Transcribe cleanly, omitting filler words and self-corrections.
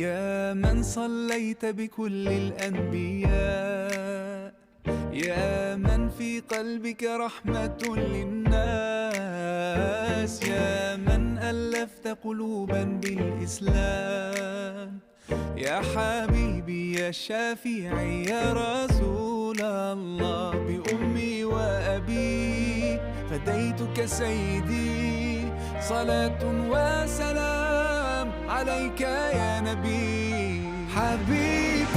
يا من صليت بكل الأنبياء، يا من في قلبك رحمة للناس، يا من ألفت قلوبا بالإسلام، يا حبيبي يا شافعي يا رسول الله، بأمي وأبي فديتك سيدي، صلاة وسلام عليك يا نبي. حبيبي